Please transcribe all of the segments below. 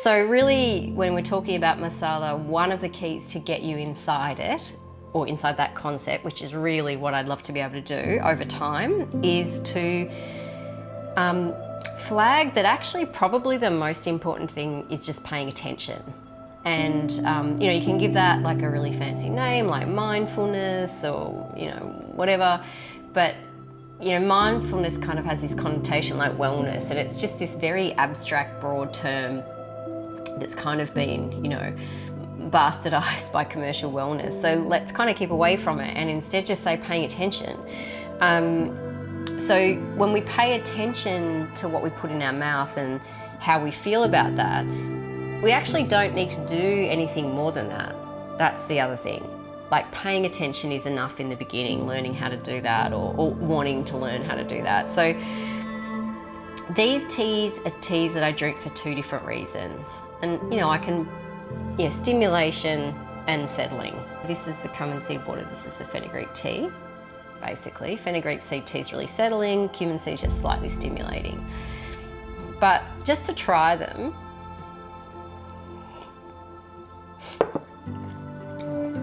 So really, when we're talking about masala, one of the keys to get you inside it, or inside that concept, which is really what I'd love to be able to do over time, is to flag that actually probably the most important thing is just paying attention. And you know, you can give that like a really fancy name like mindfulness or, you know, whatever, but you know, mindfulness kind of has this connotation like wellness, and it's just this very abstract, broad term that's kind of been, you know, bastardized by commercial wellness. So let's kind of keep away from it and instead just say paying attention. So when we pay attention to what we put in our mouth and how we feel about that, we actually don't need to do anything more than that. That's the other thing. Like paying attention is enough in the beginning, learning how to do that or wanting to learn how to do that. So these teas are teas that I drink for two different reasons. And you know, I can, you know, stimulation and settling. This is the Cumin seed water, this is the fenugreek tea, basically. Fenugreek seed tea is really settling, cumin seed is just slightly stimulating. But just to try them,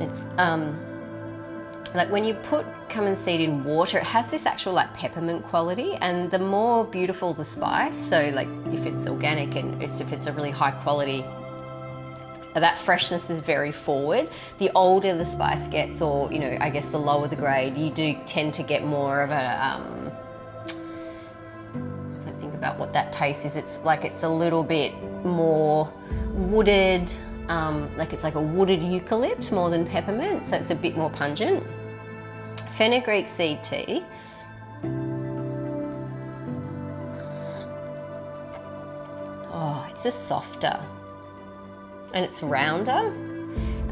it's like when you put cumin seed in water, it has this actual like peppermint quality, and the more beautiful the spice, so like if it's organic and if it's a really high quality, that freshness is very forward. The older the spice gets, or you know, I guess the lower the grade, you do tend to get more of a, if I think about what that taste is, it's like it's a little bit more wooded, like it's like a wooded eucalypt more than peppermint, so it's a bit more pungent. Fenugreek seed tea, oh, it's just softer and it's rounder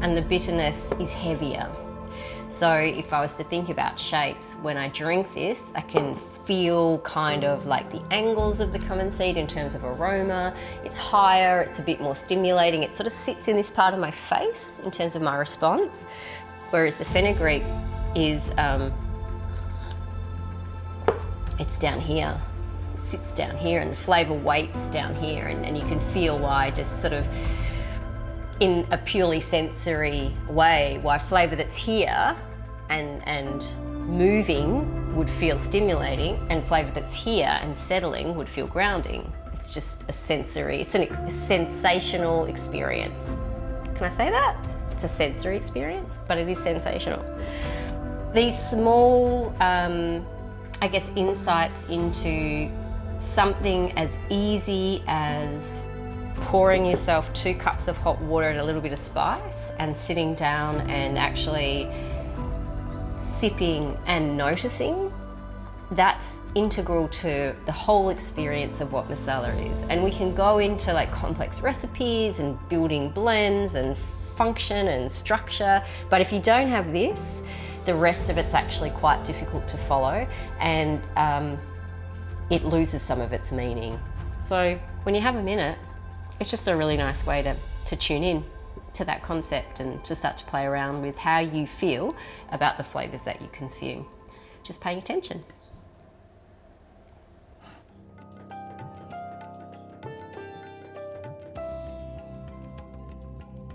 and the bitterness is heavier. So if I was to think about shapes, when I drink this, I can feel kind of like the angles of the cumin seed in terms of aroma. It's higher, it's a bit more stimulating. It sort of sits in this part of my face in terms of my response. Whereas the fenugreek is, it's down here. It sits down here and the flavour waits down here, and you can feel why, just sort of in a purely sensory way, why flavour that's here and moving would feel stimulating, and flavour that's here and settling would feel grounding. It's just a sensory, it's a sensational experience. Can I say that? It's a sensory experience, but it is sensational. These small, I guess, insights into something as easy as pouring yourself 2 cups of hot water and a little bit of spice and sitting down and actually sipping and noticing, that's integral to the whole experience of what masala is. And we can go into like complex recipes and building blends and function and structure, but if you don't have this, the rest of it's actually quite difficult to follow, and it loses some of its meaning. So when you have a minute, it's just a really nice way to tune in to that concept and to start to play around with how you feel about the flavours that you consume. Just paying attention.